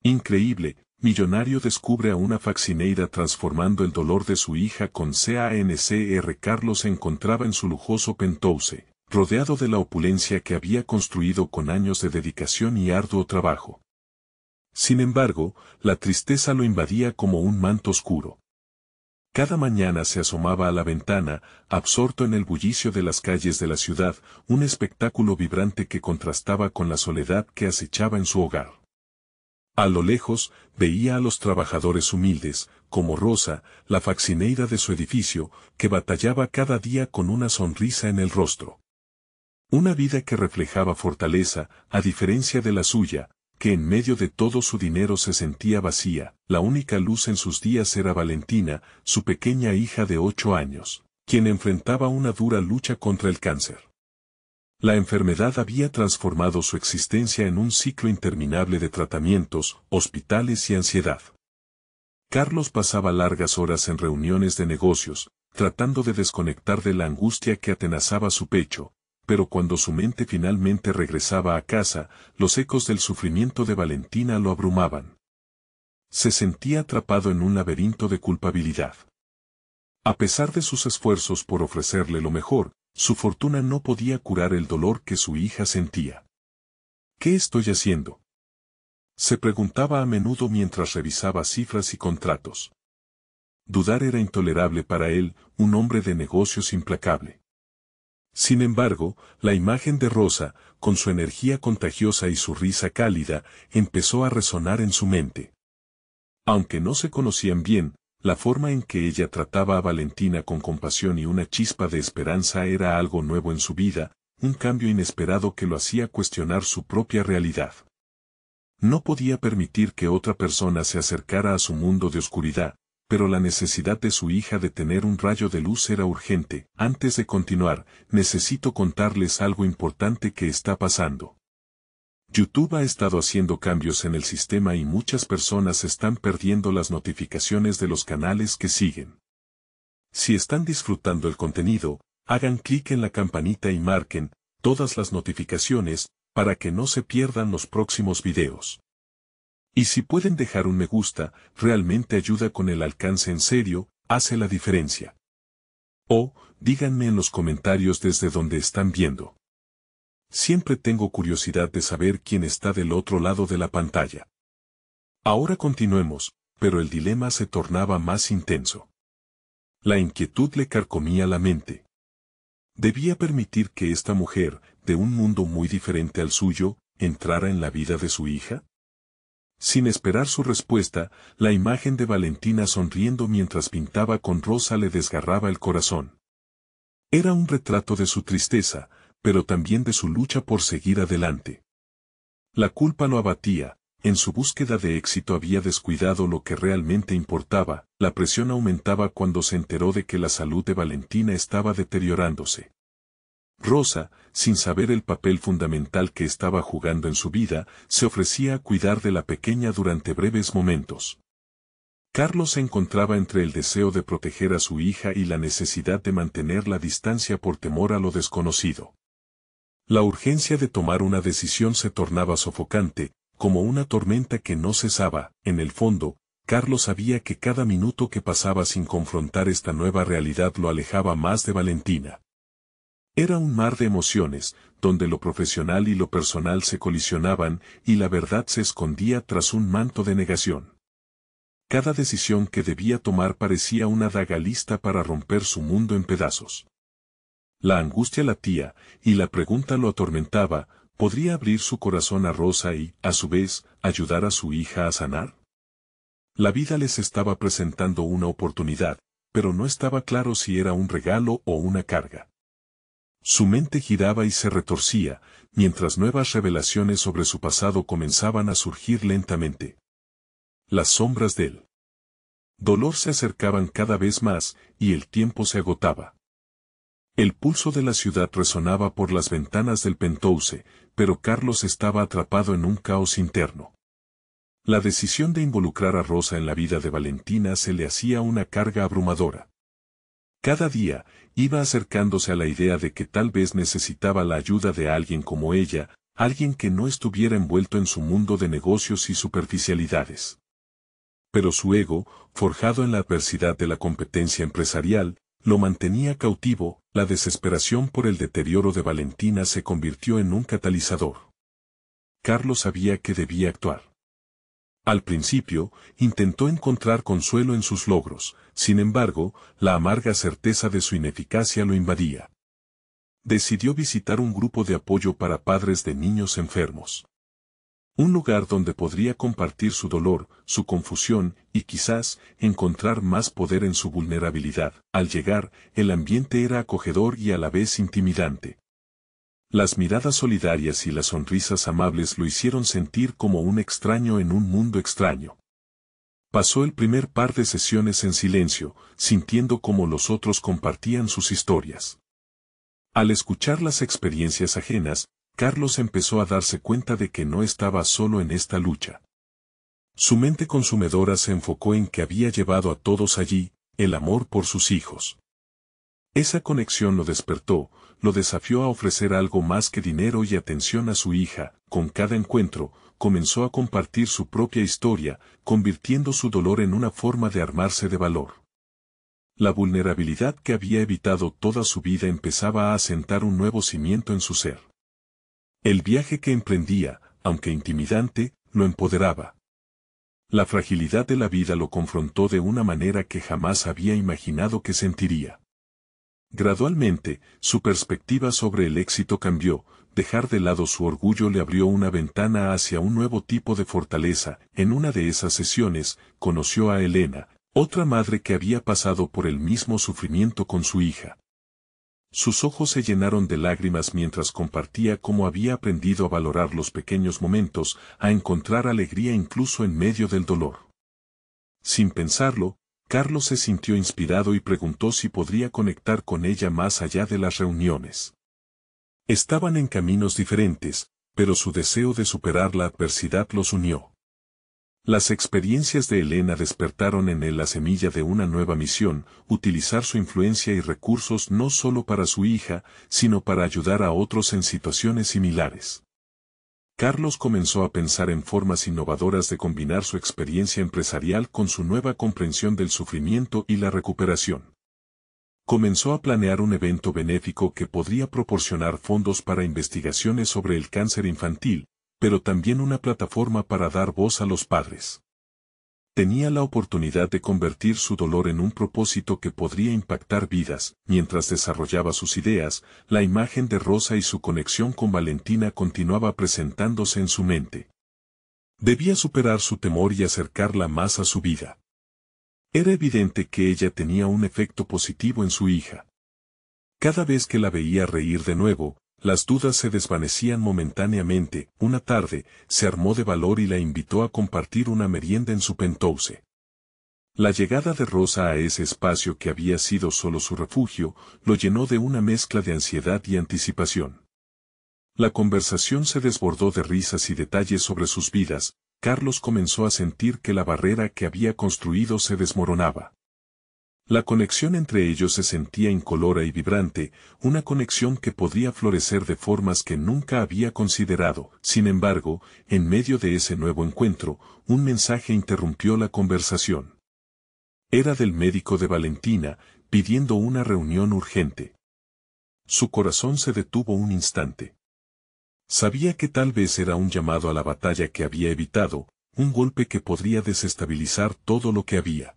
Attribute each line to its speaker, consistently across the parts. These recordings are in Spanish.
Speaker 1: Increíble, millonario descubre a una faccineida transformando el dolor de su hija con CANCR. Carlos se encontraba en su lujoso penthouse, rodeado de la opulencia que había construido con años de dedicación y arduo trabajo. Sin embargo, la tristeza lo invadía como un manto oscuro. Cada mañana se asomaba a la ventana, absorto en el bullicio de las calles de la ciudad, un espectáculo vibrante que contrastaba con la soledad que acechaba en su hogar. A lo lejos, veía a los trabajadores humildes, como Rosa, la faccineida de su edificio, que batallaba cada día con una sonrisa en el rostro. Una vida que reflejaba fortaleza, a diferencia de la suya, que en medio de todo su dinero se sentía vacía. La única luz en sus días era Valentina, su pequeña hija de 8 años, quien enfrentaba una dura lucha contra el cáncer. La enfermedad había transformado su existencia en un ciclo interminable de tratamientos, hospitales y ansiedad. Carlos pasaba largas horas en reuniones de negocios, tratando de desconectar de la angustia que atenazaba su pecho, pero cuando su mente finalmente regresaba a casa, los ecos del sufrimiento de Valentina lo abrumaban. Se sentía atrapado en un laberinto de culpabilidad. A pesar de sus esfuerzos por ofrecerle lo mejor, su fortuna no podía curar el dolor que su hija sentía. ¿Qué estoy haciendo?, se preguntaba a menudo mientras revisaba cifras y contratos. Dudar era intolerable para él, un hombre de negocios implacable. Sin embargo, la imagen de Rosa, con su energía contagiosa y su risa cálida, empezó a resonar en su mente. Aunque no se conocían bien, la forma en que ella trataba a Valentina con compasión y una chispa de esperanza era algo nuevo en su vida, un cambio inesperado que lo hacía cuestionar su propia realidad. No podía permitir que otra persona se acercara a su mundo de oscuridad, pero la necesidad de su hija de tener un rayo de luz era urgente. Antes de continuar, necesito contarles algo importante que está pasando. YouTube ha estado haciendo cambios en el sistema y muchas personas están perdiendo las notificaciones de los canales que siguen. Si están disfrutando el contenido, hagan clic en la campanita y marquen todas las notificaciones para que no se pierdan los próximos videos. Y si pueden dejar un me gusta, realmente ayuda con el alcance, en serio, hace la diferencia. O, díganme en los comentarios desde donde están viendo. Siempre tengo curiosidad de saber quién está del otro lado de la pantalla. Ahora continuemos, pero el dilema se tornaba más intenso. La inquietud le carcomía la mente. ¿Debía permitir que esta mujer, de un mundo muy diferente al suyo, entrara en la vida de su hija? Sin esperar su respuesta, la imagen de Valentina sonriendo mientras pintaba con Rosa le desgarraba el corazón. Era un retrato de su tristeza, pero también de su lucha por seguir adelante. La culpa lo abatía, en su búsqueda de éxito había descuidado lo que realmente importaba, la presión aumentaba cuando se enteró de que la salud de Valentina estaba deteriorándose. Rosa, sin saber el papel fundamental que estaba jugando en su vida, se ofrecía a cuidar de la pequeña durante breves momentos. Carlos se encontraba entre el deseo de proteger a su hija y la necesidad de mantener la distancia por temor a lo desconocido. La urgencia de tomar una decisión se tornaba sofocante, como una tormenta que no cesaba. En el fondo, Carlos sabía que cada minuto que pasaba sin confrontar esta nueva realidad lo alejaba más de Valentina. Era un mar de emociones, donde lo profesional y lo personal se colisionaban, y la verdad se escondía tras un manto de negación. Cada decisión que debía tomar parecía una daga lista para romper su mundo en pedazos. La angustia latía, y la pregunta lo atormentaba: ¿podría abrir su corazón a Rosa y, a su vez, ayudar a su hija a sanar? La vida les estaba presentando una oportunidad, pero no estaba claro si era un regalo o una carga. Su mente giraba y se retorcía, mientras nuevas revelaciones sobre su pasado comenzaban a surgir lentamente. Las sombras del dolor se acercaban cada vez más, y el tiempo se agotaba. El pulso de la ciudad resonaba por las ventanas del penthouse, pero Carlos estaba atrapado en un caos interno. La decisión de involucrar a Rosa en la vida de Valentina se le hacía una carga abrumadora. Cada día, iba acercándose a la idea de que tal vez necesitaba la ayuda de alguien como ella, alguien que no estuviera envuelto en su mundo de negocios y superficialidades. Pero su ego, forjado en la adversidad de la competencia empresarial, lo mantenía cautivo. La desesperación por el deterioro de Valentina se convirtió en un catalizador. Carlos sabía que debía actuar. Al principio, intentó encontrar consuelo en sus logros, sin embargo, la amarga certeza de su ineficacia lo invadía. Decidió visitar un grupo de apoyo para padres de niños enfermos. Un lugar donde podría compartir su dolor, su confusión, y quizás, encontrar más poder en su vulnerabilidad. Al llegar, el ambiente era acogedor y a la vez intimidante. Las miradas solidarias y las sonrisas amables lo hicieron sentir como un extraño en un mundo extraño. Pasó el primer par de sesiones en silencio, sintiendo cómo los otros compartían sus historias. Al escuchar las experiencias ajenas, Carlos empezó a darse cuenta de que no estaba solo en esta lucha. Su mente consumidora se enfocó en que había llevado a todos allí, el amor por sus hijos. Esa conexión lo despertó, lo desafió a ofrecer algo más que dinero y atención a su hija. Con cada encuentro, comenzó a compartir su propia historia, convirtiendo su dolor en una forma de armarse de valor. La vulnerabilidad que había evitado toda su vida empezaba a asentar un nuevo cimiento en su ser. El viaje que emprendía, aunque intimidante, lo empoderaba. La fragilidad de la vida lo confrontó de una manera que jamás había imaginado que sentiría. Gradualmente, su perspectiva sobre el éxito cambió. Dejar de lado su orgullo le abrió una ventana hacia un nuevo tipo de fortaleza. En una de esas sesiones, conoció a Elena, otra madre que había pasado por el mismo sufrimiento con su hija. Sus ojos se llenaron de lágrimas mientras compartía cómo había aprendido a valorar los pequeños momentos, a encontrar alegría incluso en medio del dolor. Sin pensarlo, Carlos se sintió inspirado y preguntó si podría conectar con ella más allá de las reuniones. Estaban en caminos diferentes, pero su deseo de superar la adversidad los unió. Las experiencias de Elena despertaron en él la semilla de una nueva misión, utilizar su influencia y recursos no solo para su hija, sino para ayudar a otros en situaciones similares. Carlos comenzó a pensar en formas innovadoras de combinar su experiencia empresarial con su nueva comprensión del sufrimiento y la recuperación. Comenzó a planear un evento benéfico que podría proporcionar fondos para investigaciones sobre el cáncer infantil, pero también una plataforma para dar voz a los padres. Tenía la oportunidad de convertir su dolor en un propósito que podría impactar vidas. Mientras desarrollaba sus ideas, la imagen de Rosa y su conexión con Valentina continuaba presentándose en su mente. Debía superar su temor y acercarla más a su vida. Era evidente que ella tenía un efecto positivo en su hija. Cada vez que la veía reír de nuevo, las dudas se desvanecían momentáneamente. Una tarde, se armó de valor y la invitó a compartir una merienda en su penthouse. La llegada de Rosa a ese espacio que había sido solo su refugio, lo llenó de una mezcla de ansiedad y anticipación. La conversación se desbordó de risas y detalles sobre sus vidas. Carlos comenzó a sentir que la barrera que había construido se desmoronaba. La conexión entre ellos se sentía incolora y vibrante, una conexión que podría florecer de formas que nunca había considerado. Sin embargo, en medio de ese nuevo encuentro, un mensaje interrumpió la conversación. Era del médico de Valentina, pidiendo una reunión urgente. Su corazón se detuvo un instante. Sabía que tal vez era un llamado a la batalla que había evitado, un golpe que podría desestabilizar todo lo que había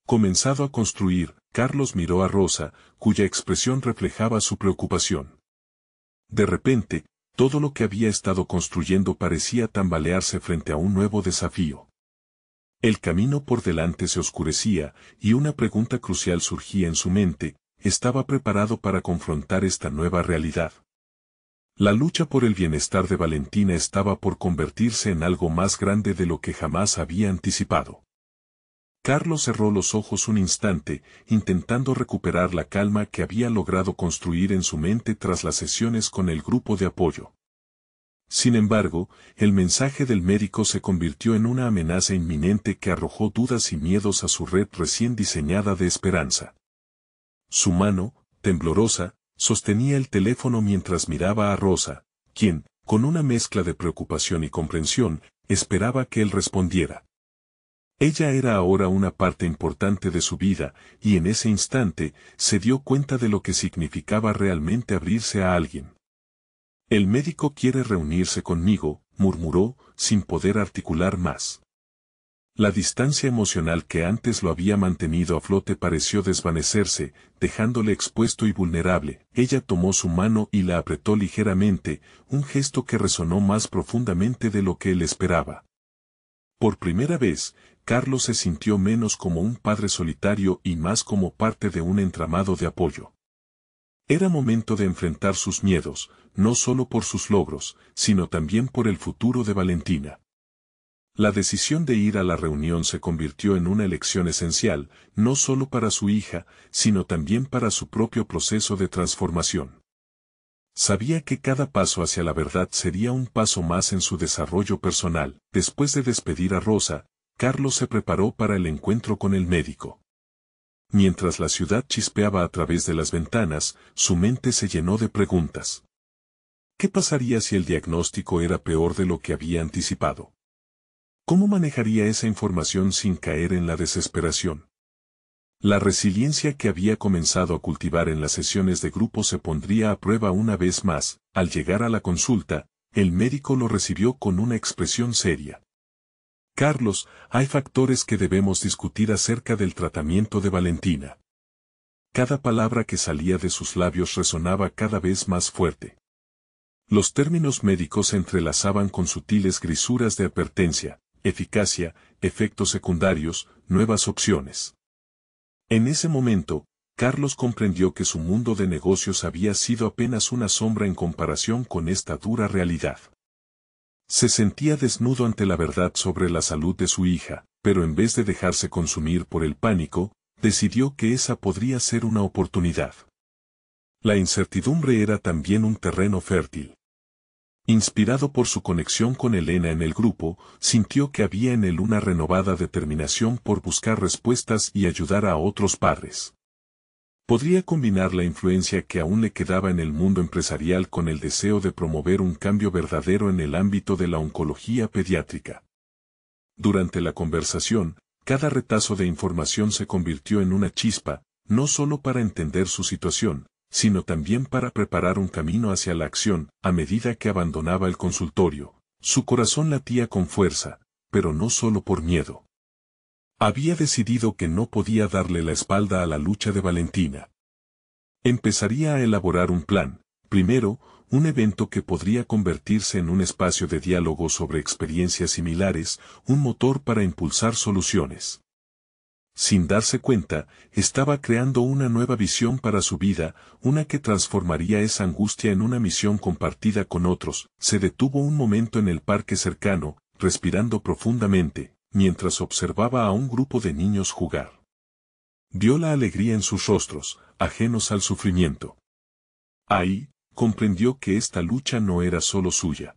Speaker 1: comenzado a construir. Carlos miró a Rosa, cuya expresión reflejaba su preocupación. De repente, todo lo que había estado construyendo parecía tambalearse frente a un nuevo desafío. El camino por delante se oscurecía, y una pregunta crucial surgía en su mente: ¿estaba preparado para confrontar esta nueva realidad? La lucha por el bienestar de Valentina estaba por convertirse en algo más grande de lo que jamás había anticipado. Carlos cerró los ojos un instante, intentando recuperar la calma que había logrado construir en su mente tras las sesiones con el grupo de apoyo. Sin embargo, el mensaje del médico se convirtió en una amenaza inminente que arrojó dudas y miedos a su red recién diseñada de esperanza. Su mano, temblorosa, sostenía el teléfono mientras miraba a Rosa, quien, Con una mezcla de preocupación y comprensión, esperaba que él respondiera. Ella era ahora una parte importante de su vida, y en ese instante, se dio cuenta de lo que significaba realmente abrirse a alguien. El médico quiere reunirse conmigo, murmuró, sin poder articular más. La distancia emocional que antes lo había mantenido a flote pareció desvanecerse, dejándole expuesto y vulnerable. Ella tomó su mano y la apretó ligeramente, un gesto que resonó más profundamente de lo que él esperaba. Por primera vez, Carlos se sintió menos como un padre solitario y más como parte de un entramado de apoyo. Era momento de enfrentar sus miedos, no solo por sus logros, sino también por el futuro de Valentina. La decisión de ir a la reunión se convirtió en una elección esencial, no solo para su hija, sino también para su propio proceso de transformación. Sabía que cada paso hacia la verdad sería un paso más en su desarrollo personal. Después de despedir a Rosa, Carlos se preparó para el encuentro con el médico. Mientras la ciudad chispeaba a través de las ventanas, su mente se llenó de preguntas. ¿Qué pasaría si el diagnóstico era peor de lo que había anticipado? ¿Cómo manejaría esa información sin caer en la desesperación? La resiliencia que había comenzado a cultivar en las sesiones de grupo se pondría a prueba una vez más. Al llegar a la consulta, el médico lo recibió con una expresión seria. Carlos, hay factores que debemos discutir acerca del tratamiento de Valentina. Cada palabra que salía de sus labios resonaba cada vez más fuerte. Los términos médicos se entrelazaban con sutiles grisuras de advertencia, eficacia, efectos secundarios, nuevas opciones. En ese momento, Carlos comprendió que su mundo de negocios había sido apenas una sombra en comparación con esta dura realidad. Se sentía desnudo ante la verdad sobre la salud de su hija, pero en vez de dejarse consumir por el pánico, decidió que esa podría ser una oportunidad. La incertidumbre era también un terreno fértil. Inspirado por su conexión con Elena en el grupo, sintió que había en él una renovada determinación por buscar respuestas y ayudar a otros padres. Podría combinar la influencia que aún le quedaba en el mundo empresarial con el deseo de promover un cambio verdadero en el ámbito de la oncología pediátrica. Durante la conversación, cada retazo de información se convirtió en una chispa, no solo para entender su situación, sino también para preparar un camino hacia la acción. A medida que abandonaba el consultorio, su corazón latía con fuerza, pero no solo por miedo. Había decidido que no podía darle la espalda a la lucha de Valentina. Empezaría a elaborar un plan, primero, un evento que podría convertirse en un espacio de diálogo sobre experiencias similares, un motor para impulsar soluciones. Sin darse cuenta, estaba creando una nueva visión para su vida, una que transformaría esa angustia en una misión compartida con otros. Se detuvo un momento en el parque cercano, respirando profundamente, mientras observaba a un grupo de niños jugar. Vio la alegría en sus rostros, ajenos al sufrimiento. Ahí, comprendió que esta lucha no era solo suya.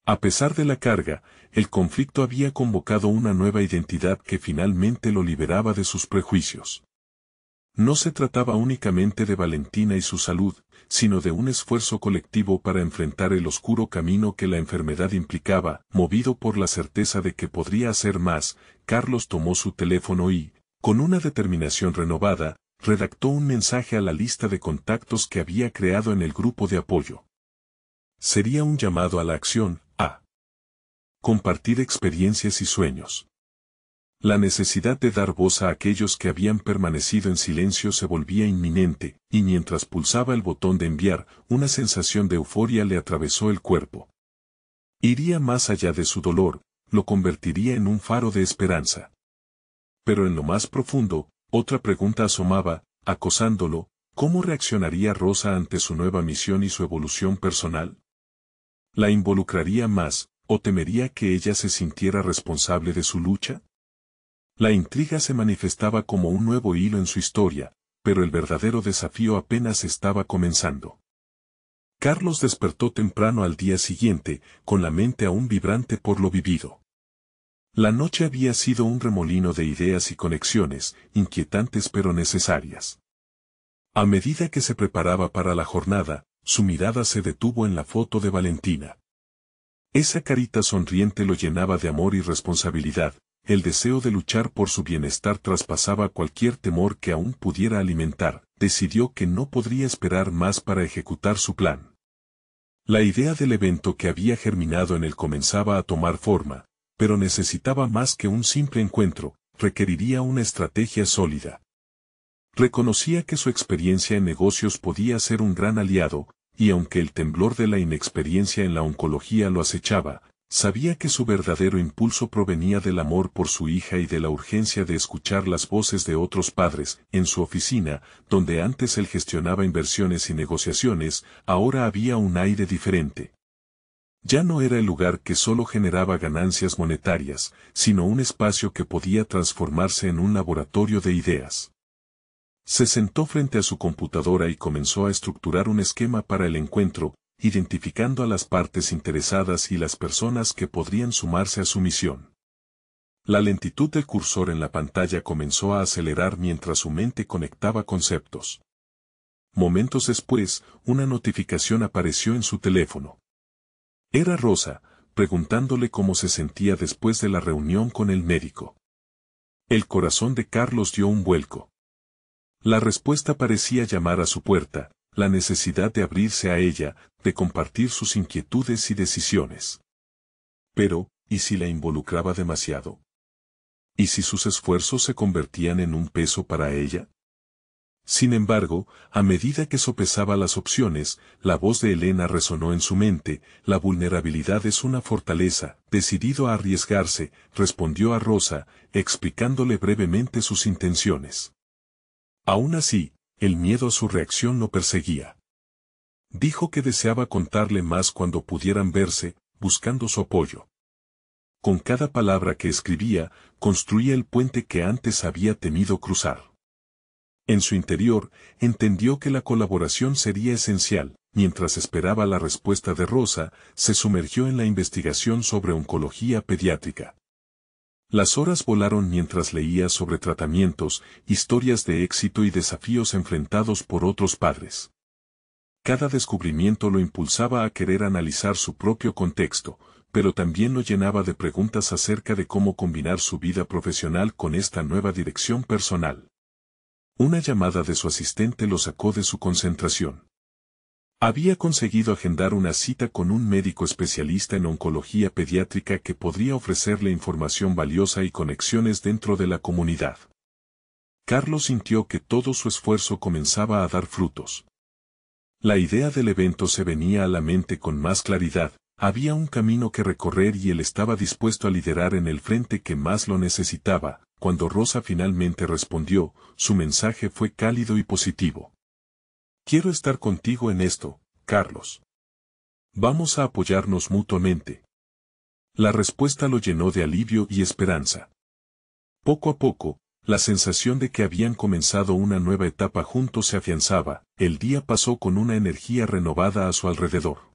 Speaker 1: A pesar de la carga, el conflicto había convocado una nueva identidad que finalmente lo liberaba de sus prejuicios. No se trataba únicamente de Valentina y su salud, sino de un esfuerzo colectivo para enfrentar el oscuro camino que la enfermedad implicaba. Movido por la certeza de que podría hacer más, Carlos tomó su teléfono y, con una determinación renovada, redactó un mensaje a la lista de contactos que había creado en el grupo de apoyo. Sería un llamado a la acción, a compartir experiencias y sueños. La necesidad de dar voz a aquellos que habían permanecido en silencio se volvía inminente, y mientras pulsaba el botón de enviar, una sensación de euforia le atravesó el cuerpo. Iría más allá de su dolor, lo convertiría en un faro de esperanza. Pero en lo más profundo, otra pregunta asomaba, acosándolo: ¿cómo reaccionaría Rosa ante su nueva misión y su evolución personal? ¿La involucraría más, o temería que ella se sintiera responsable de su lucha? La intriga se manifestaba como un nuevo hilo en su historia, pero el verdadero desafío apenas estaba comenzando. Carlos despertó temprano al día siguiente, con la mente aún vibrante por lo vivido. La noche había sido un remolino de ideas y conexiones, inquietantes pero necesarias. A medida que se preparaba para la jornada, Su mirada se detuvo en la foto de Valentina. Esa carita sonriente lo llenaba de amor y responsabilidad. El deseo de luchar por su bienestar traspasaba cualquier temor que aún pudiera alimentar. Decidió que no podría esperar más para ejecutar su plan. La idea del evento que había germinado en él comenzaba a tomar forma, pero necesitaba más que un simple encuentro, requeriría una estrategia sólida. Reconocía que su experiencia en negocios podía ser un gran aliado, y aunque el temblor de la inexperiencia en la oncología lo acechaba, sabía que su verdadero impulso provenía del amor por su hija y de la urgencia de escuchar las voces de otros padres. En su oficina, donde antes él gestionaba inversiones y negociaciones, ahora había un aire diferente. Ya no era el lugar que solo generaba ganancias monetarias, sino un espacio que podía transformarse en un laboratorio de ideas. Se sentó frente a su computadora y comenzó a estructurar un esquema para el encuentro, identificando a las partes interesadas y las personas que podrían sumarse a su misión. La lentitud del cursor en la pantalla comenzó a acelerar mientras su mente conectaba conceptos. Momentos después, una notificación apareció en su teléfono. Era Rosa, preguntándole cómo se sentía después de la reunión con el médico. El corazón de Carlos dio un vuelco. La respuesta parecía llamar a su puerta, la necesidad de abrirse a ella, de compartir sus inquietudes y decisiones. Pero, ¿y si la involucraba demasiado? ¿Y si sus esfuerzos se convertían en un peso para ella? Sin embargo, a medida que sopesaba las opciones, la voz de Elena resonó en su mente. La vulnerabilidad es una fortaleza. Decidido a arriesgarse, respondió a Rosa, explicándole brevemente sus intenciones. Aún así, el miedo a su reacción lo perseguía. Dijo que deseaba contarle más cuando pudieran verse, buscando su apoyo. Con cada palabra que escribía, construía el puente que antes había temido cruzar. En su interior, entendió que la colaboración sería esencial. Mientras esperaba la respuesta de Rosa, se sumergió en la investigación sobre oncología pediátrica. Las horas volaron mientras leía sobre tratamientos, historias de éxito y desafíos enfrentados por otros padres. Cada descubrimiento lo impulsaba a querer analizar su propio contexto, pero también lo llenaba de preguntas acerca de cómo combinar su vida profesional con esta nueva dirección personal. Una llamada de su asistente lo sacó de su concentración. Había conseguido agendar una cita con un médico especialista en oncología pediátrica que podría ofrecerle información valiosa y conexiones dentro de la comunidad. Carlos sintió que todo su esfuerzo comenzaba a dar frutos. La idea del evento se venía a la mente con más claridad, había un camino que recorrer y él estaba dispuesto a liderar en el frente que más lo necesitaba. Cuando Rosa finalmente respondió, su mensaje fue cálido y positivo. Quiero estar contigo en esto, Carlos. Vamos a apoyarnos mutuamente. La respuesta lo llenó de alivio y esperanza. Poco a poco, la sensación de que habían comenzado una nueva etapa juntos se afianzaba. El día pasó con una energía renovada a su alrededor.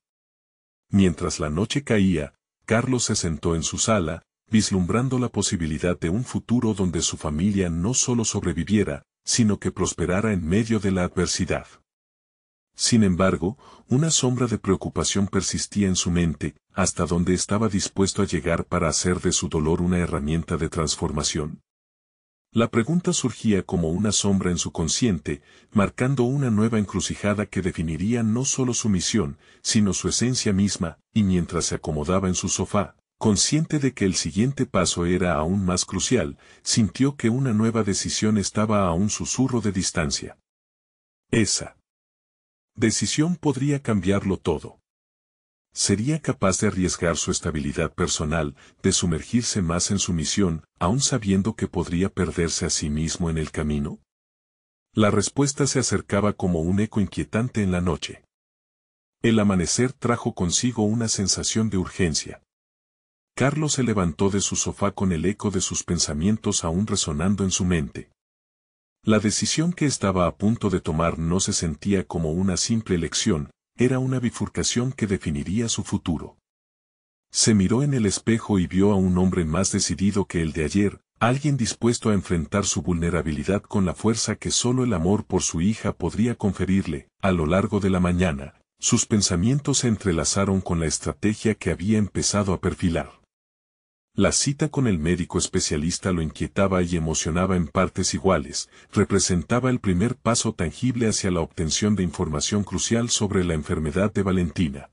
Speaker 1: Mientras la noche caía, Carlos se sentó en su sala, vislumbrando la posibilidad de un futuro donde su familia no solo sobreviviera, sino que prosperara en medio de la adversidad. Sin embargo, una sombra de preocupación persistía en su mente. ¿Hasta dónde estaba dispuesto a llegar para hacer de su dolor una herramienta de transformación? La pregunta surgía como una sombra en su consciente, marcando una nueva encrucijada que definiría no solo su misión, sino su esencia misma. Y mientras se acomodaba en su sofá, consciente de que el siguiente paso era aún más crucial, sintió que una nueva decisión estaba a un susurro de distancia. Esa decisión podría cambiarlo todo. ¿Sería capaz de arriesgar su estabilidad personal, de sumergirse más en su misión, aun sabiendo que podría perderse a sí mismo en el camino? La respuesta se acercaba como un eco inquietante en la noche. El amanecer trajo consigo una sensación de urgencia. Carlos se levantó de su sofá con el eco de sus pensamientos aún resonando en su mente. La decisión que estaba a punto de tomar no se sentía como una simple elección, era una bifurcación que definiría su futuro. Se miró en el espejo y vio a un hombre más decidido que el de ayer, alguien dispuesto a enfrentar su vulnerabilidad con la fuerza que solo el amor por su hija podría conferirle. A lo largo de la mañana, Sus pensamientos se entrelazaron con la estrategia que había empezado a perfilar. La cita con el médico especialista lo inquietaba y emocionaba en partes iguales, representaba el primer paso tangible hacia la obtención de información crucial sobre la enfermedad de Valentina.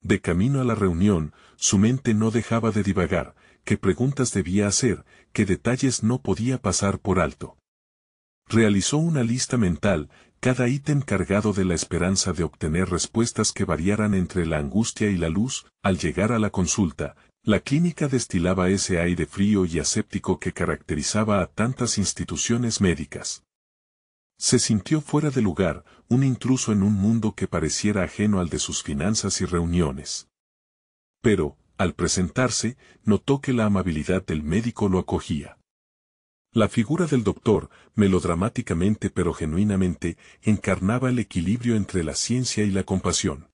Speaker 1: De camino a la reunión, su mente no dejaba de divagar, qué preguntas debía hacer, qué detalles no podía pasar por alto. Realizó una lista mental, cada ítem cargado de la esperanza de obtener respuestas que variaran entre la angustia y la luz. Al llegar a la consulta, la clínica destilaba ese aire frío y aséptico que caracterizaba a tantas instituciones médicas. Se sintió fuera de lugar, un intruso en un mundo que pareciera ajeno al de sus finanzas y reuniones. Pero, al presentarse, notó que la amabilidad del médico lo acogía. La figura del doctor, melodramáticamente pero genuinamente, encarnaba el equilibrio entre la ciencia y la compasión.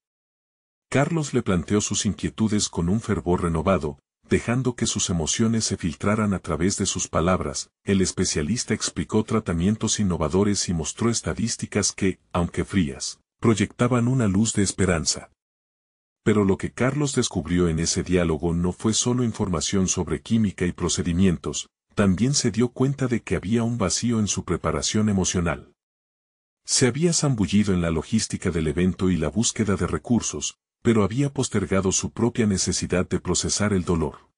Speaker 1: Carlos le planteó sus inquietudes con un fervor renovado, dejando que sus emociones se filtraran a través de sus palabras. El especialista explicó tratamientos innovadores y mostró estadísticas que, aunque frías, proyectaban una luz de esperanza. Pero lo que Carlos descubrió en ese diálogo no fue solo información sobre química y procedimientos, también se dio cuenta de que había un vacío en su preparación emocional. Se había zambullido en la logística del evento y la búsqueda de recursos, pero había postergado su propia necesidad de procesar el dolor.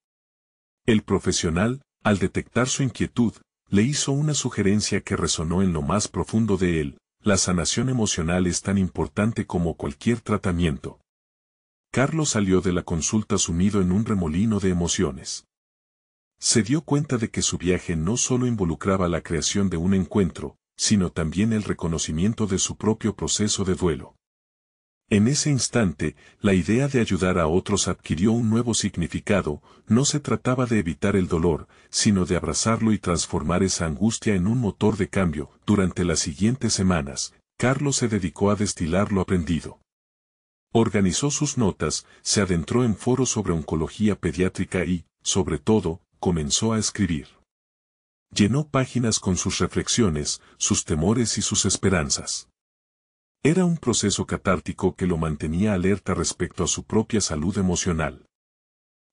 Speaker 1: El profesional, al detectar su inquietud, le hizo una sugerencia que resonó en lo más profundo de él: la sanación emocional es tan importante como cualquier tratamiento. Carlos salió de la consulta sumido en un remolino de emociones. Se dio cuenta de que su viaje no solo involucraba la creación de un encuentro, sino también el reconocimiento de su propio proceso de duelo. En ese instante, la idea de ayudar a otros adquirió un nuevo significado. No se trataba de evitar el dolor, sino de abrazarlo y transformar esa angustia en un motor de cambio. Durante las siguientes semanas, Carlos se dedicó a destilar lo aprendido. Organizó sus notas, se adentró en foros sobre oncología pediátrica y, sobre todo, comenzó a escribir. Llenó páginas con sus reflexiones, sus temores y sus esperanzas. Era un proceso catártico que lo mantenía alerta respecto a su propia salud emocional.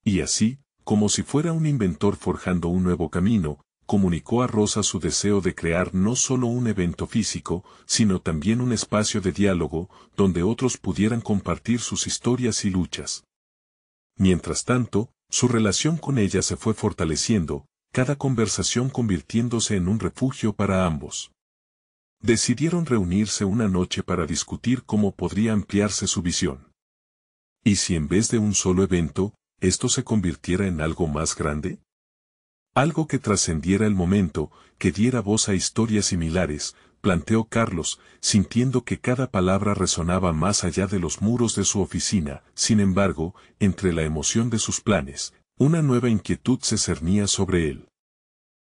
Speaker 1: Y así, como si fuera un inventor forjando un nuevo camino, comunicó a Rosa su deseo de crear no solo un evento físico, sino también un espacio de diálogo, donde otros pudieran compartir sus historias y luchas. Mientras tanto, su relación con ella se fue fortaleciendo, cada conversación convirtiéndose en un refugio para ambos. Decidieron reunirse una noche para discutir cómo podría ampliarse su visión. ¿Y si en vez de un solo evento, esto se convirtiera en algo más grande? Algo que trascendiera el momento, que diera voz a historias similares, planteó Carlos, sintiendo que cada palabra resonaba más allá de los muros de su oficina. Sin embargo, entre la emoción de sus planes, una nueva inquietud se cernía sobre él.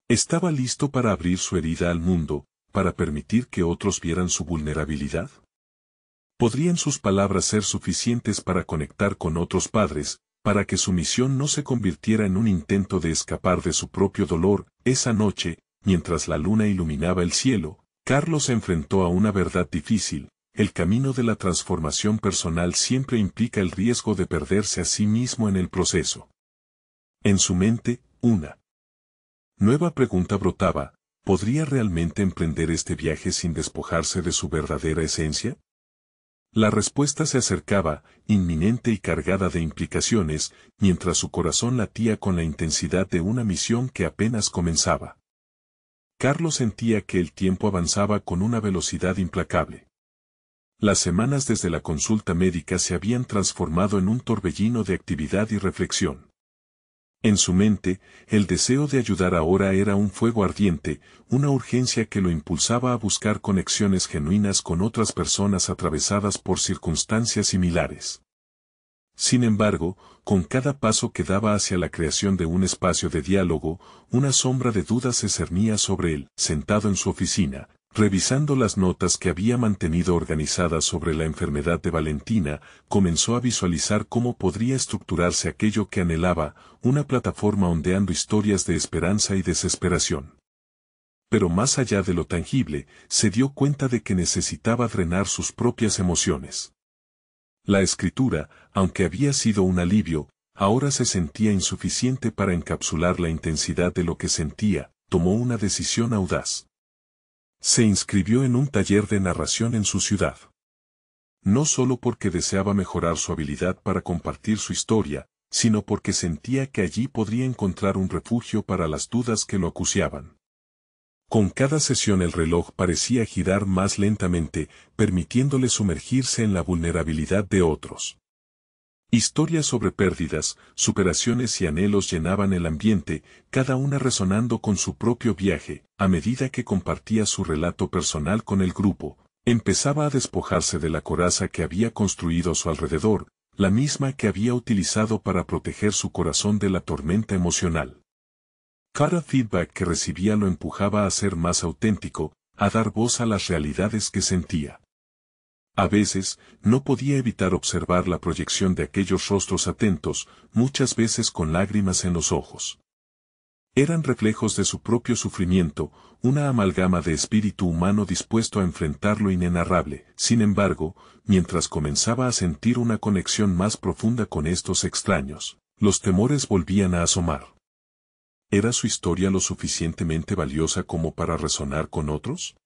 Speaker 1: ¿Estaba listo para abrir su herida al mundo, para permitir que otros vieran su vulnerabilidad? ¿Podrían sus palabras ser suficientes para conectar con otros padres, para que su misión no se convirtiera en un intento de escapar de su propio dolor? Esa noche, mientras la luna iluminaba el cielo, Carlos se enfrentó a una verdad difícil: el camino de la transformación personal siempre implica el riesgo de perderse a sí mismo en el proceso. En su mente, una nueva pregunta brotaba: ¿podría realmente emprender este viaje sin despojarse de su verdadera esencia? La respuesta se acercaba, inminente y cargada de implicaciones, mientras su corazón latía con la intensidad de una misión que apenas comenzaba. Carlos sentía que el tiempo avanzaba con una velocidad implacable. Las semanas desde la consulta médica se habían transformado en un torbellino de actividad y reflexión. En su mente, el deseo de ayudar ahora era un fuego ardiente, una urgencia que lo impulsaba a buscar conexiones genuinas con otras personas atravesadas por circunstancias similares. Sin embargo, con cada paso que daba hacia la creación de un espacio de diálogo, una sombra de duda se cernía sobre él. Sentado en su oficina, revisando las notas que había mantenido organizadas sobre la enfermedad de Valentina, comenzó a visualizar cómo podría estructurarse aquello que anhelaba: una plataforma ondeando historias de esperanza y desesperación. Pero más allá de lo tangible, se dio cuenta de que necesitaba drenar sus propias emociones. La escritura, aunque había sido un alivio, ahora se sentía insuficiente para encapsular la intensidad de lo que sentía. Tomó una decisión audaz. Se inscribió en un taller de narración en su ciudad. No solo porque deseaba mejorar su habilidad para compartir su historia, sino porque sentía que allí podría encontrar un refugio para las dudas que lo acuciaban. Con cada sesión el reloj parecía girar más lentamente, permitiéndole sumergirse en la vulnerabilidad de otros. Historias sobre pérdidas, superaciones y anhelos llenaban el ambiente, cada una resonando con su propio viaje. A medida que compartía su relato personal con el grupo, empezaba a despojarse de la coraza que había construido a su alrededor, la misma que había utilizado para proteger su corazón de la tormenta emocional. Cada feedback que recibía lo empujaba a ser más auténtico, a dar voz a las realidades que sentía. A veces, no podía evitar observar la proyección de aquellos rostros atentos, muchas veces con lágrimas en los ojos. Eran reflejos de su propio sufrimiento, una amalgama de espíritu humano dispuesto a enfrentar lo inenarrable. Sin embargo, mientras comenzaba a sentir una conexión más profunda con estos extraños, los temores volvían a asomar. ¿Era su historia lo suficientemente valiosa como para resonar con otros?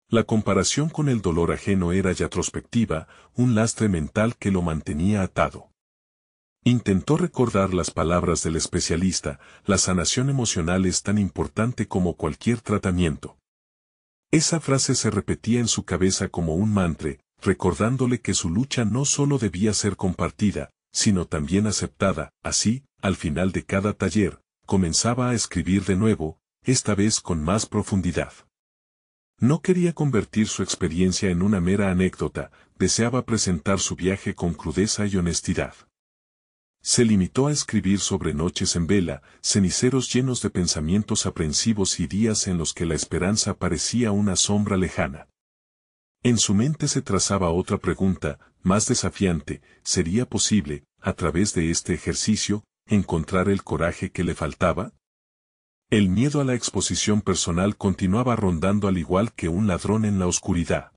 Speaker 1: La comparación con el dolor ajeno era ya retrospectiva, un lastre mental que lo mantenía atado. Intentó recordar las palabras del especialista: la sanación emocional es tan importante como cualquier tratamiento. Esa frase se repetía en su cabeza como un mantra, recordándole que su lucha no solo debía ser compartida, sino también aceptada. Así, al final de cada taller, comenzaba a escribir de nuevo, esta vez con más profundidad. No quería convertir su experiencia en una mera anécdota, deseaba presentar su viaje con crudeza y honestidad. Se limitó a escribir sobre noches en vela, ceniceros llenos de pensamientos aprensivos y días en los que la esperanza parecía una sombra lejana. En su mente se trazaba otra pregunta, más desafiante: ¿sería posible, a través de este ejercicio, encontrar el coraje que le faltaba? El miedo a la exposición personal continuaba rondando al igual que un ladrón en la oscuridad.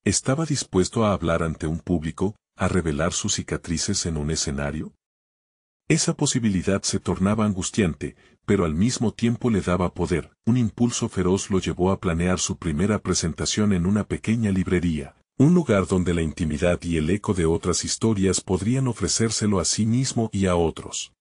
Speaker 1: ¿Estaba dispuesto a hablar ante un público, a revelar sus cicatrices en un escenario? Esa posibilidad se tornaba angustiante, pero al mismo tiempo le daba poder. Un impulso feroz lo llevó a planear su primera presentación en una pequeña librería, un lugar donde la intimidad y el eco de otras historias podrían ofrecérselo a sí mismo y a otros.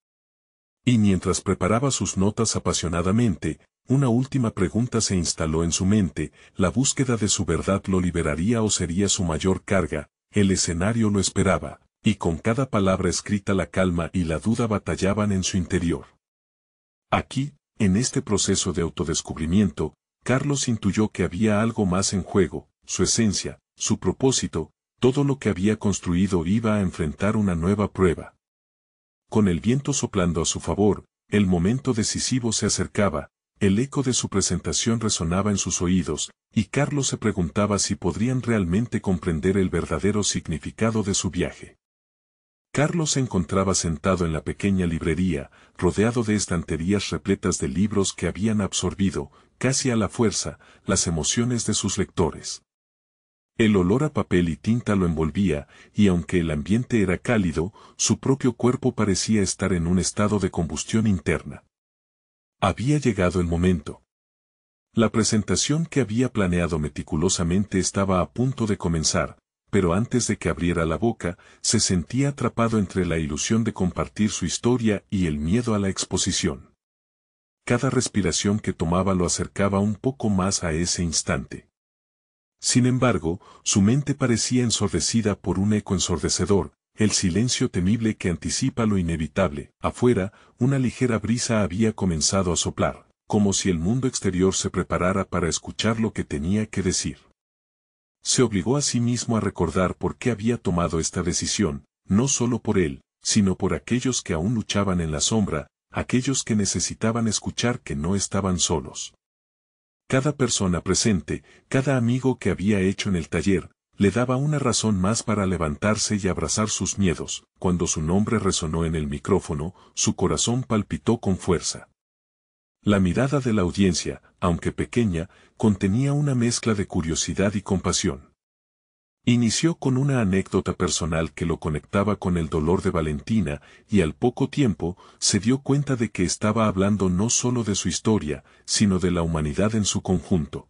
Speaker 1: Y mientras preparaba sus notas apasionadamente, una última pregunta se instaló en su mente: ¿la búsqueda de su verdad lo liberaría o sería su mayor carga? El escenario lo esperaba, y con cada palabra escrita la calma y la duda batallaban en su interior. Aquí, en este proceso de autodescubrimiento, Carlos intuyó que había algo más en juego: su esencia, su propósito, todo lo que había construido iba a enfrentar una nueva prueba. Con el viento soplando a su favor, el momento decisivo se acercaba, el eco de su presentación resonaba en sus oídos, y Carlos se preguntaba si podrían realmente comprender el verdadero significado de su viaje. Carlos se encontraba sentado en la pequeña librería, rodeado de estanterías repletas de libros que habían absorbido, casi a la fuerza, las emociones de sus lectores. El olor a papel y tinta lo envolvía, y aunque el ambiente era cálido, su propio cuerpo parecía estar en un estado de combustión interna. Había llegado el momento. La presentación que había planeado meticulosamente estaba a punto de comenzar, pero antes de que abriera la boca, se sentía atrapado entre la ilusión de compartir su historia y el miedo a la exposición. Cada respiración que tomaba lo acercaba un poco más a ese instante. Sin embargo, su mente parecía ensordecida por un eco ensordecedor, el silencio temible que anticipa lo inevitable. Afuera, una ligera brisa había comenzado a soplar, como si el mundo exterior se preparara para escuchar lo que tenía que decir. Se obligó a sí mismo a recordar por qué había tomado esta decisión, no solo por él, sino por aquellos que aún luchaban en la sombra, aquellos que necesitaban escuchar que no estaban solos. Cada persona presente, cada amigo que había hecho en el taller, le daba una razón más para levantarse y abrazar sus miedos. Cuando su nombre resonó en el micrófono, su corazón palpitó con fuerza. La mirada de la audiencia, aunque pequeña, contenía una mezcla de curiosidad y compasión. Inició con una anécdota personal que lo conectaba con el dolor de Valentina, y al poco tiempo se dio cuenta de que estaba hablando no solo de su historia, sino de la humanidad en su conjunto.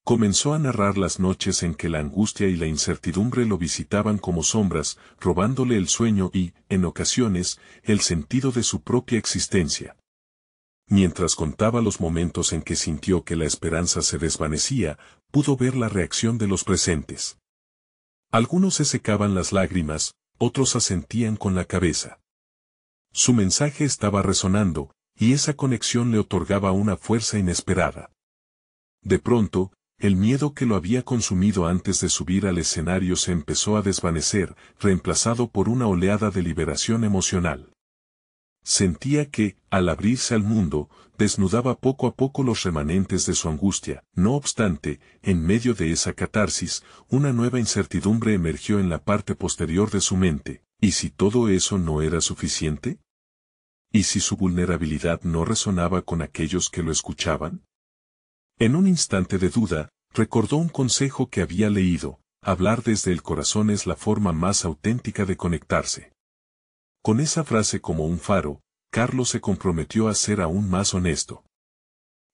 Speaker 1: Comenzó a narrar las noches en que la angustia y la incertidumbre lo visitaban como sombras, robándole el sueño y, en ocasiones, el sentido de su propia existencia. Mientras contaba los momentos en que sintió que la esperanza se desvanecía, pudo ver la reacción de los presentes. Algunos se secaban las lágrimas, otros asentían con la cabeza. Su mensaje estaba resonando, y esa conexión le otorgaba una fuerza inesperada. De pronto, el miedo que lo había consumido antes de subir al escenario se empezó a desvanecer, reemplazado por una oleada de liberación emocional. Sentía que, al abrirse al mundo, desnudaba poco a poco los remanentes de su angustia. No obstante, en medio de esa catarsis, una nueva incertidumbre emergió en la parte posterior de su mente. ¿Y si todo eso no era suficiente? ¿Y si su vulnerabilidad no resonaba con aquellos que lo escuchaban? En un instante de duda, recordó un consejo que había leído: hablar desde el corazón es la forma más auténtica de conectarse. Con esa frase como un faro, Carlos se comprometió a ser aún más honesto.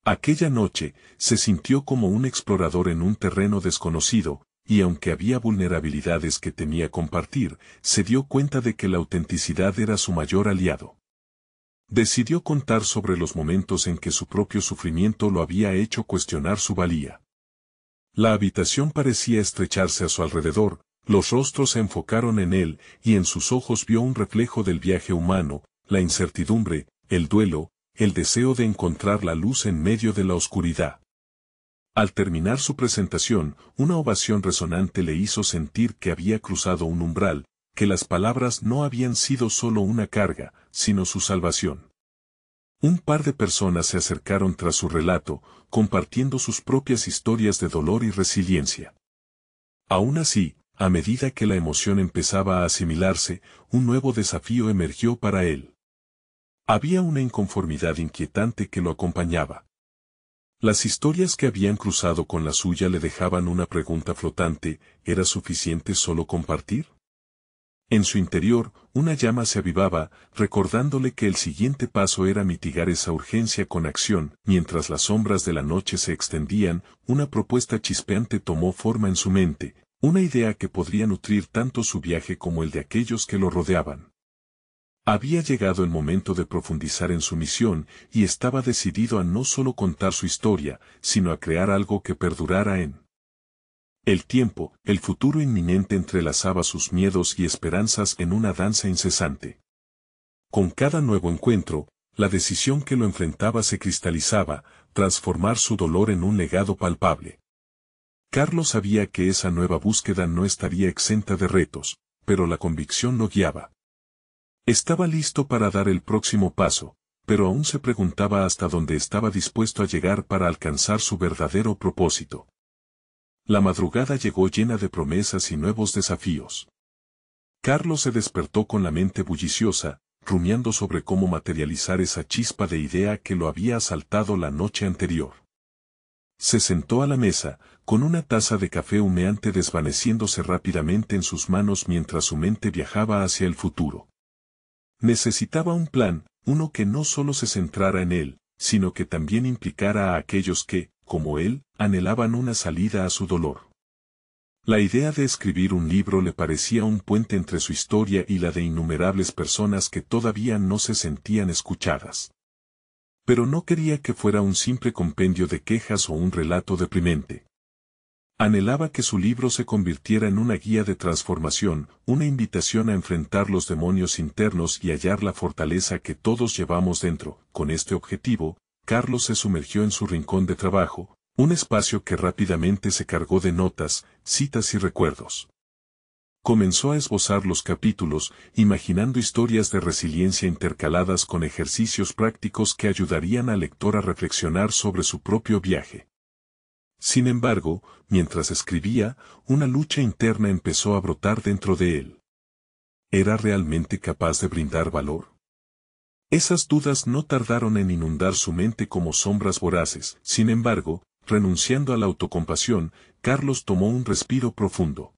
Speaker 1: Aquella noche, se sintió como un explorador en un terreno desconocido, y aunque había vulnerabilidades que temía compartir, se dio cuenta de que la autenticidad era su mayor aliado. Decidió contar sobre los momentos en que su propio sufrimiento lo había hecho cuestionar su valía. La habitación parecía estrecharse a su alrededor. Los rostros se enfocaron en él, y en sus ojos vio un reflejo del viaje humano, la incertidumbre, el duelo, el deseo de encontrar la luz en medio de la oscuridad. Al terminar su presentación, una ovación resonante le hizo sentir que había cruzado un umbral, que las palabras no habían sido solo una carga, sino su salvación. Un par de personas se acercaron tras su relato, compartiendo sus propias historias de dolor y resiliencia. Aún así, a medida que la emoción empezaba a asimilarse, un nuevo desafío emergió para él. Había una inconformidad inquietante que lo acompañaba. Las historias que habían cruzado con la suya le dejaban una pregunta flotante: ¿era suficiente solo compartir? En su interior, una llama se avivaba, recordándole que el siguiente paso era mitigar esa urgencia con acción. Mientras las sombras de la noche se extendían, una propuesta chispeante tomó forma en su mente. Una idea que podría nutrir tanto su viaje como el de aquellos que lo rodeaban. Había llegado el momento de profundizar en su misión, y estaba decidido a no solo contar su historia, sino a crear algo que perdurara en el tiempo. El futuro inminente entrelazaba sus miedos y esperanzas en una danza incesante. Con cada nuevo encuentro, la decisión que lo enfrentaba se cristalizaba: transformar su dolor en un legado palpable. Carlos sabía que esa nueva búsqueda no estaría exenta de retos, pero la convicción lo guiaba. Estaba listo para dar el próximo paso, pero aún se preguntaba hasta dónde estaba dispuesto a llegar para alcanzar su verdadero propósito. La madrugada llegó llena de promesas y nuevos desafíos. Carlos se despertó con la mente bulliciosa, rumiando sobre cómo materializar esa chispa de idea que lo había asaltado la noche anterior. Se sentó a la mesa, con una taza de café humeante desvaneciéndose rápidamente en sus manos mientras su mente viajaba hacia el futuro. Necesitaba un plan, uno que no solo se centrara en él, sino que también implicara a aquellos que, como él, anhelaban una salida a su dolor. La idea de escribir un libro le parecía un puente entre su historia y la de innumerables personas que todavía no se sentían escuchadas. Pero no quería que fuera un simple compendio de quejas o un relato deprimente. Anhelaba que su libro se convirtiera en una guía de transformación, una invitación a enfrentar los demonios internos y hallar la fortaleza que todos llevamos dentro. Con este objetivo, Carlos se sumergió en su rincón de trabajo, un espacio que rápidamente se cargó de notas, citas y recuerdos. Comenzó a esbozar los capítulos, imaginando historias de resiliencia intercaladas con ejercicios prácticos que ayudarían al lector a reflexionar sobre su propio viaje. Sin embargo, mientras escribía, una lucha interna empezó a brotar dentro de él. ¿Era realmente capaz de brindar valor? Esas dudas no tardaron en inundar su mente como sombras voraces. Sin embargo, renunciando a la autocompasión, Carlos tomó un respiro profundo.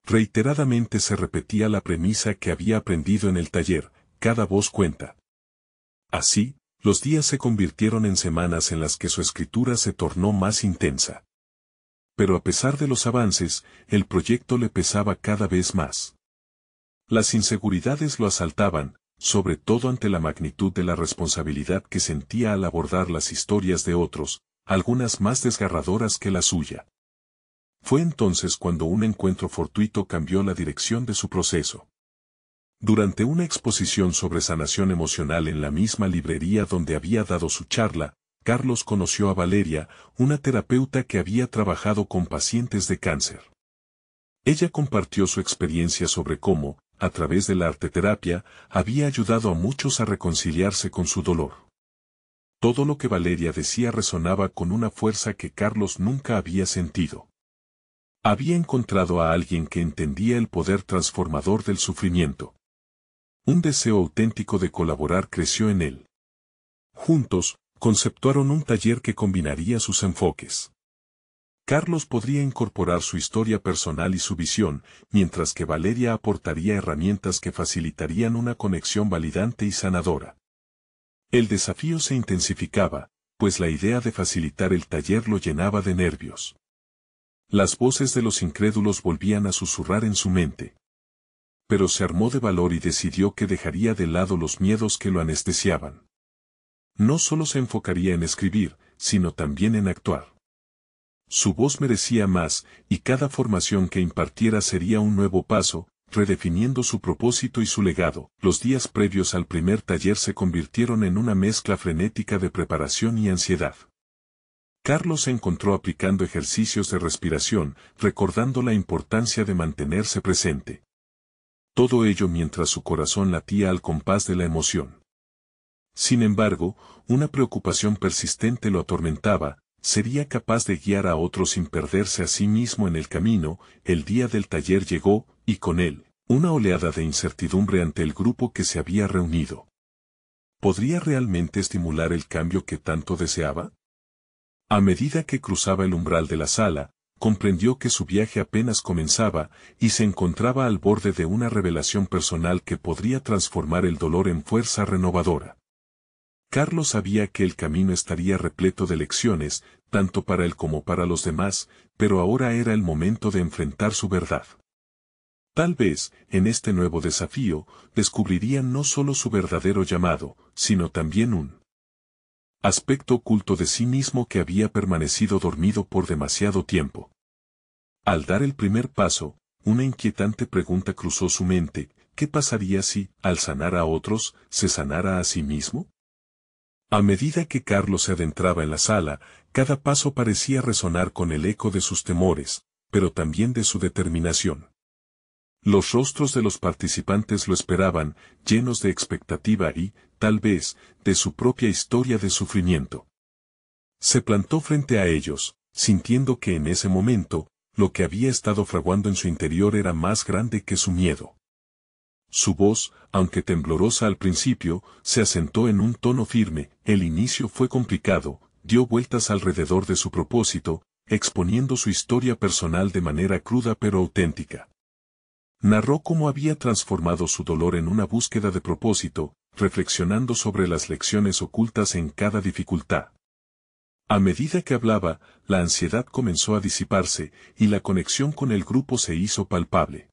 Speaker 1: Reiteradamente se repetía la premisa que había aprendido en el taller: cada voz cuenta. Así, los días se convirtieron en semanas en las que su escritura se tornó más intensa. Pero a pesar de los avances, el proyecto le pesaba cada vez más. Las inseguridades lo asaltaban, sobre todo ante la magnitud de la responsabilidad que sentía al abordar las historias de otros, algunas más desgarradoras que la suya. Fue entonces cuando un encuentro fortuito cambió la dirección de su proceso. Durante una exposición sobre sanación emocional en la misma librería donde había dado su charla, Carlos conoció a Valeria, una terapeuta que había trabajado con pacientes de cáncer. Ella compartió su experiencia sobre cómo, a través de la arteterapia, había ayudado a muchos a reconciliarse con su dolor. Todo lo que Valeria decía resonaba con una fuerza que Carlos nunca había sentido. Había encontrado a alguien que entendía el poder transformador del sufrimiento. Un deseo auténtico de colaborar creció en él. Juntos, conceptuaron un taller que combinaría sus enfoques. Carlos podría incorporar su historia personal y su visión, mientras que Valeria aportaría herramientas que facilitarían una conexión validante y sanadora. El desafío se intensificaba, pues la idea de facilitar el taller lo llenaba de nervios. Las voces de los incrédulos volvían a susurrar en su mente. Pero se armó de valor y decidió que dejaría de lado los miedos que lo anestesiaban. No solo se enfocaría en escribir, sino también en actuar. Su voz merecía más, y cada formación que impartiera sería un nuevo paso, redefiniendo su propósito y su legado. Los días previos al primer taller se convirtieron en una mezcla frenética de preparación y ansiedad. Carlos se encontró aplicando ejercicios de respiración, recordando la importancia de mantenerse presente. Todo ello mientras su corazón latía al compás de la emoción. Sin embargo, una preocupación persistente lo atormentaba: ¿sería capaz de guiar a otros sin perderse a sí mismo en el camino? El día del taller llegó, y con él, una oleada de incertidumbre ante el grupo que se había reunido. ¿Podría realmente estimular el cambio que tanto deseaba? A medida que cruzaba el umbral de la sala, comprendió que su viaje apenas comenzaba, y se encontraba al borde de una revelación personal que podría transformar el dolor en fuerza renovadora. Carlos sabía que el camino estaría repleto de lecciones, tanto para él como para los demás, pero ahora era el momento de enfrentar su verdad. Tal vez, en este nuevo desafío, descubriría no solo su verdadero llamado, sino también un aspecto oculto de sí mismo que había permanecido dormido por demasiado tiempo. Al dar el primer paso, una inquietante pregunta cruzó su mente: ¿qué pasaría si, al sanar a otros, se sanara a sí mismo? A medida que Carlos se adentraba en la sala, cada paso parecía resonar con el eco de sus temores, pero también de su determinación. Los rostros de los participantes lo esperaban, llenos de expectativa y, tal vez, de su propia historia de sufrimiento. Se plantó frente a ellos, sintiendo que en ese momento, lo que había estado fraguando en su interior era más grande que su miedo. Su voz, aunque temblorosa al principio, se asentó en un tono firme. El inicio fue complicado, dio vueltas alrededor de su propósito, exponiendo su historia personal de manera cruda pero auténtica. Narró cómo había transformado su dolor en una búsqueda de propósito, reflexionando sobre las lecciones ocultas en cada dificultad. A medida que hablaba, la ansiedad comenzó a disiparse, y la conexión con el grupo se hizo palpable.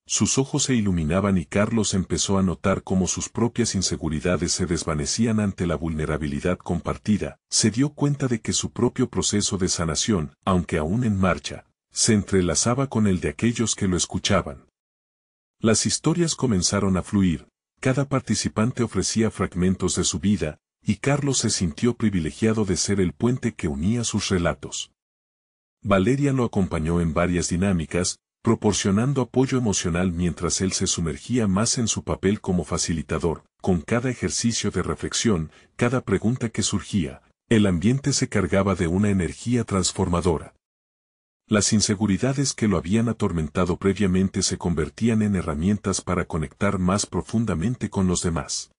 Speaker 1: Sus ojos se iluminaban y Carlos empezó a notar cómo sus propias inseguridades se desvanecían ante la vulnerabilidad compartida. Se dio cuenta de que su propio proceso de sanación, aunque aún en marcha, se entrelazaba con el de aquellos que lo escuchaban. Las historias comenzaron a fluir, cada participante ofrecía fragmentos de su vida, y Carlos se sintió privilegiado de ser el puente que unía sus relatos. Valeria lo acompañó en varias dinámicas, proporcionando apoyo emocional mientras él se sumergía más en su papel como facilitador. Con cada ejercicio de reflexión, cada pregunta que surgía, el ambiente se cargaba de una energía transformadora. Las inseguridades que lo habían atormentado previamente se convertían en herramientas para conectar más profundamente con los demás.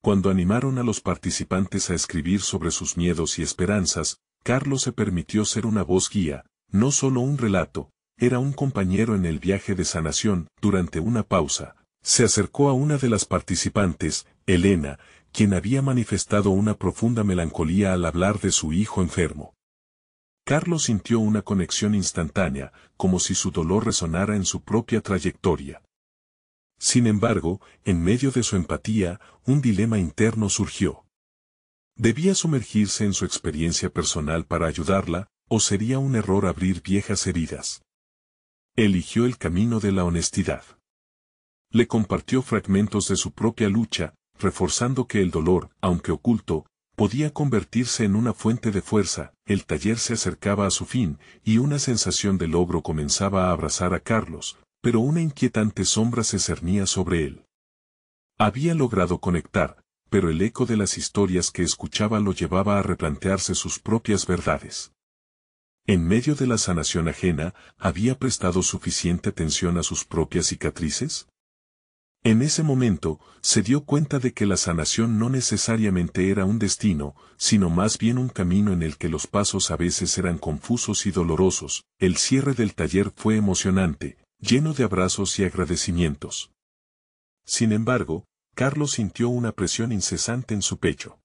Speaker 1: Cuando animaron a los participantes a escribir sobre sus miedos y esperanzas, Carlos se permitió ser una voz guía, no solo un relato. era un compañero en el viaje de sanación. Durante una pausa, se acercó a una de las participantes, Elena, quien había manifestado una profunda melancolía al hablar de su hijo enfermo. Carlos sintió una conexión instantánea, como si su dolor resonara en su propia trayectoria. Sin embargo, en medio de su empatía, un dilema interno surgió. ¿Debía sumergirse en su experiencia personal para ayudarla, o sería un error abrir viejas heridas? Eligió el camino de la honestidad. Le compartió fragmentos de su propia lucha, reforzando que el dolor, aunque oculto, podía convertirse en una fuente de fuerza. El taller se acercaba a su fin, y una sensación de logro comenzaba a abrazar a Carlos, pero una inquietante sombra se cernía sobre él. Había logrado conectar, pero el eco de las historias que escuchaba lo llevaba a replantearse sus propias verdades. En medio de la sanación ajena, ¿había prestado suficiente atención a sus propias cicatrices? En ese momento, se dio cuenta de que la sanación no necesariamente era un destino, sino más bien un camino en el que los pasos a veces eran confusos y dolorosos. El cierre del taller fue emocionante, lleno de abrazos y agradecimientos. Sin embargo, Carlos sintió una presión incesante en su pecho.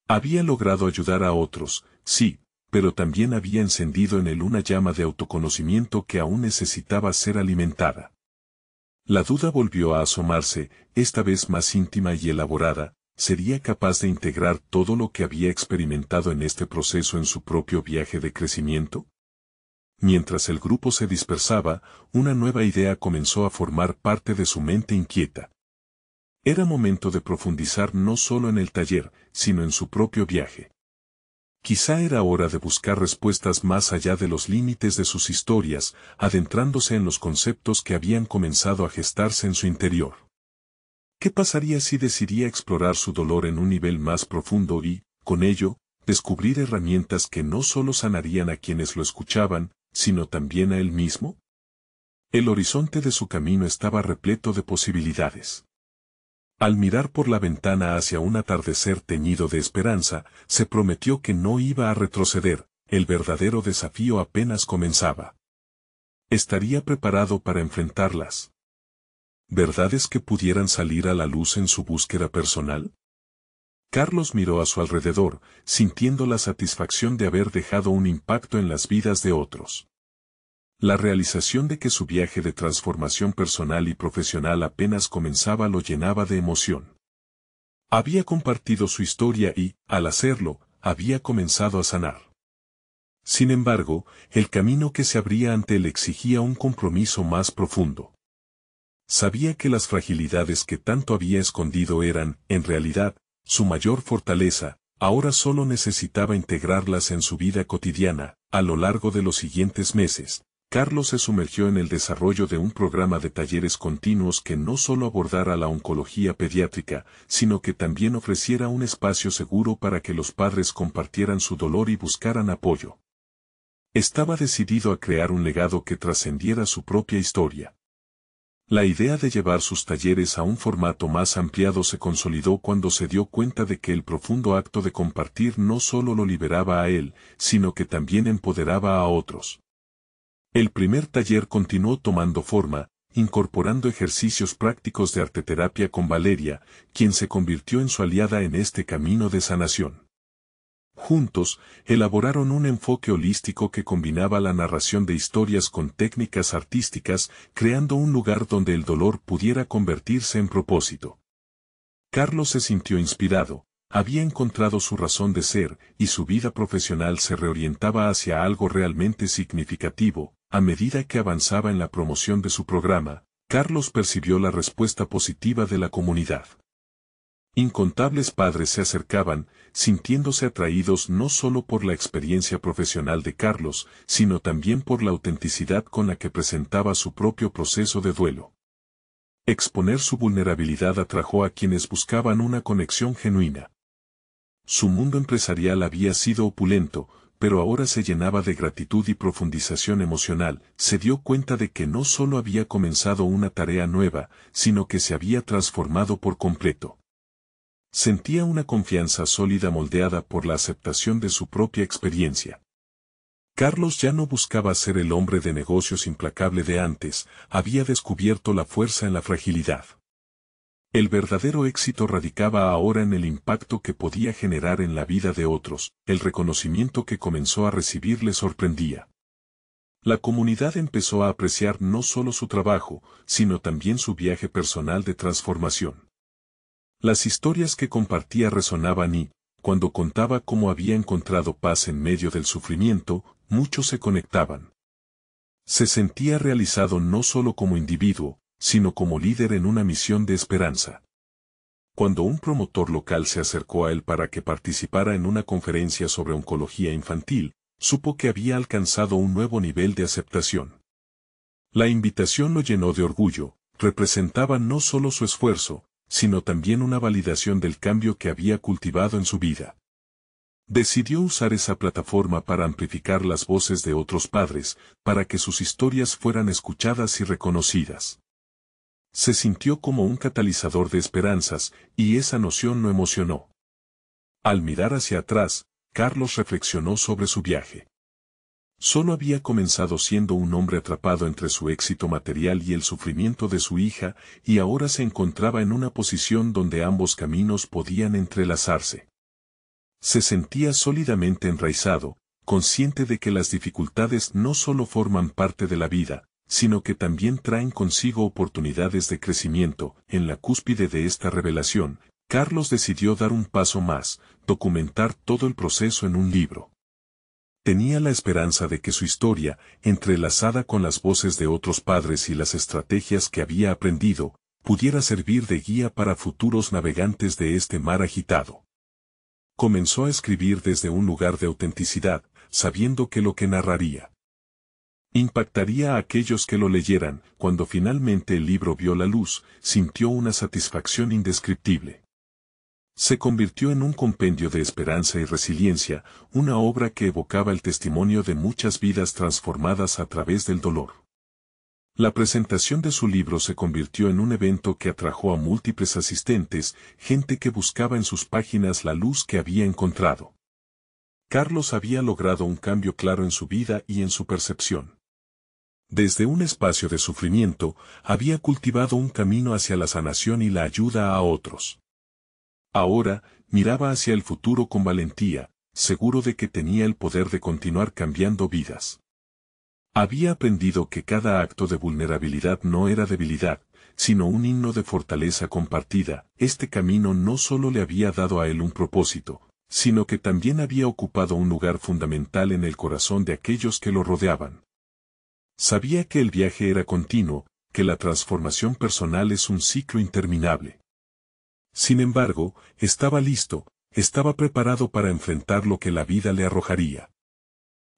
Speaker 1: Había logrado ayudar a otros, sí, pero también había encendido en él una llama de autoconocimiento que aún necesitaba ser alimentada. La duda volvió a asomarse, esta vez más íntima y elaborada. ¿Sería capaz de integrar todo lo que había experimentado en este proceso en su propio viaje de crecimiento? Mientras el grupo se dispersaba, una nueva idea comenzó a formar parte de su mente inquieta. Era momento de profundizar no solo en el taller, sino en su propio viaje. Quizá era hora de buscar respuestas más allá de los límites de sus historias, adentrándose en los conceptos que habían comenzado a gestarse en su interior. ¿Qué pasaría si decidía explorar su dolor en un nivel más profundo y, con ello, descubrir herramientas que no solo sanarían a quienes lo escuchaban, sino también a él mismo? El horizonte de su camino estaba repleto de posibilidades. Al mirar por la ventana hacia un atardecer teñido de esperanza, se prometió que no iba a retroceder. El verdadero desafío apenas comenzaba. ¿Estaría preparado para enfrentarlas? ¿Verdades que pudieran salir a la luz en su búsqueda personal? Carlos miró a su alrededor, sintiendo la satisfacción de haber dejado un impacto en las vidas de otros. La realización de que su viaje de transformación personal y profesional apenas comenzaba lo llenaba de emoción. Había compartido su historia y, al hacerlo, había comenzado a sanar. Sin embargo, el camino que se abría ante él exigía un compromiso más profundo. Sabía que las fragilidades que tanto había escondido eran, en realidad, su mayor fortaleza. Ahora solo necesitaba integrarlas en su vida cotidiana. A lo largo de los siguientes meses, Carlos se sumergió en el desarrollo de un programa de talleres continuos que no solo abordara la oncología pediátrica, sino que también ofreciera un espacio seguro para que los padres compartieran su dolor y buscaran apoyo. Estaba decidido a crear un legado que trascendiera su propia historia. La idea de llevar sus talleres a un formato más ampliado se consolidó cuando se dio cuenta de que el profundo acto de compartir no solo lo liberaba a él, sino que también empoderaba a otros. El primer taller continuó tomando forma, incorporando ejercicios prácticos de arteterapia con Valeria, quien se convirtió en su aliada en este camino de sanación. Juntos, elaboraron un enfoque holístico que combinaba la narración de historias con técnicas artísticas, creando un lugar donde el dolor pudiera convertirse en propósito. Carlos se sintió inspirado, había encontrado su razón de ser, y su vida profesional se reorientaba hacia algo realmente significativo. A medida que avanzaba en la promoción de su programa, Carlos percibió la respuesta positiva de la comunidad. Incontables padres se acercaban, sintiéndose atraídos no solo por la experiencia profesional de Carlos, sino también por la autenticidad con la que presentaba su propio proceso de duelo. Exponer su vulnerabilidad atrajo a quienes buscaban una conexión genuina. Su mundo empresarial había sido opulento, pero ahora se llenaba de gratitud y profundización emocional. Se dio cuenta de que no solo había comenzado una tarea nueva, sino que se había transformado por completo. Sentía una confianza sólida moldeada por la aceptación de su propia experiencia. Carlos ya no buscaba ser el hombre de negocios implacable de antes, había descubierto la fuerza en la fragilidad. El verdadero éxito radicaba ahora en el impacto que podía generar en la vida de otros, el reconocimiento que comenzó a recibir le sorprendía. La comunidad empezó a apreciar no solo su trabajo, sino también su viaje personal de transformación. Las historias que compartía resonaban y, cuando contaba cómo había encontrado paz en medio del sufrimiento, muchos se conectaban. Se sentía realizado no solo como individuo, sino como líder en una misión de esperanza. Cuando un promotor local se acercó a él para que participara en una conferencia sobre oncología infantil, supo que había alcanzado un nuevo nivel de aceptación. La invitación lo llenó de orgullo, representaba no solo su esfuerzo, sino también una validación del cambio que había cultivado en su vida. Decidió usar esa plataforma para amplificar las voces de otros padres, para que sus historias fueran escuchadas y reconocidas. Se sintió como un catalizador de esperanzas, y esa noción lo emocionó. Al mirar hacia atrás, Carlos reflexionó sobre su viaje. Solo había comenzado siendo un hombre atrapado entre su éxito material y el sufrimiento de su hija, y ahora se encontraba en una posición donde ambos caminos podían entrelazarse. Se sentía sólidamente enraizado, consciente de que las dificultades no solo forman parte de la vida, sino que también traen consigo oportunidades de crecimiento. En la cúspide de esta revelación, Carlos decidió dar un paso más, documentar todo el proceso en un libro. Tenía la esperanza de que su historia, entrelazada con las voces de otros padres y las estrategias que había aprendido, pudiera servir de guía para futuros navegantes de este mar agitado. Comenzó a escribir desde un lugar de autenticidad, sabiendo que lo que narraría impactaría a aquellos que lo leyeran. Cuando finalmente el libro vio la luz, sintió una satisfacción indescriptible. Se convirtió en un compendio de esperanza y resiliencia, una obra que evocaba el testimonio de muchas vidas transformadas a través del dolor. La presentación de su libro se convirtió en un evento que atrajo a múltiples asistentes, gente que buscaba en sus páginas la luz que había encontrado. Carlos había logrado un cambio claro en su vida y en su percepción. Desde un espacio de sufrimiento, había cultivado un camino hacia la sanación y la ayuda a otros. Ahora, miraba hacia el futuro con valentía, seguro de que tenía el poder de continuar cambiando vidas. Había aprendido que cada acto de vulnerabilidad no era debilidad, sino un himno de fortaleza compartida. Este camino no solo le había dado a él un propósito, sino que también había ocupado un lugar fundamental en el corazón de aquellos que lo rodeaban. Sabía que el viaje era continuo, que la transformación personal es un ciclo interminable. Sin embargo, estaba listo, estaba preparado para enfrentar lo que la vida le arrojaría.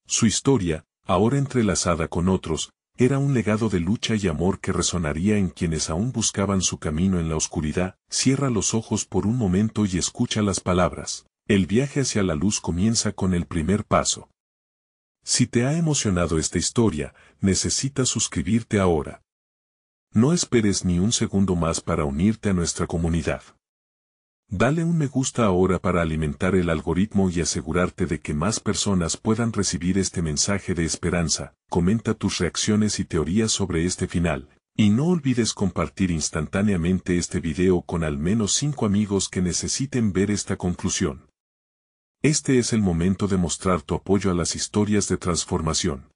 Speaker 1: Su historia, ahora entrelazada con otros, era un legado de lucha y amor que resonaría en quienes aún buscaban su camino en la oscuridad. Cierra los ojos por un momento y escucha las palabras. El viaje hacia la luz comienza con el primer paso. Si te ha emocionado esta historia, necesitas suscribirte ahora. No esperes ni un segundo más para unirte a nuestra comunidad. Dale un me gusta ahora para alimentar el algoritmo y asegurarte de que más personas puedan recibir este mensaje de esperanza. Comenta tus reacciones y teorías sobre este final, y no olvides compartir instantáneamente este video con al menos 5 amigos que necesiten ver esta conclusión. Este es el momento de mostrar tu apoyo a las historias de transformación.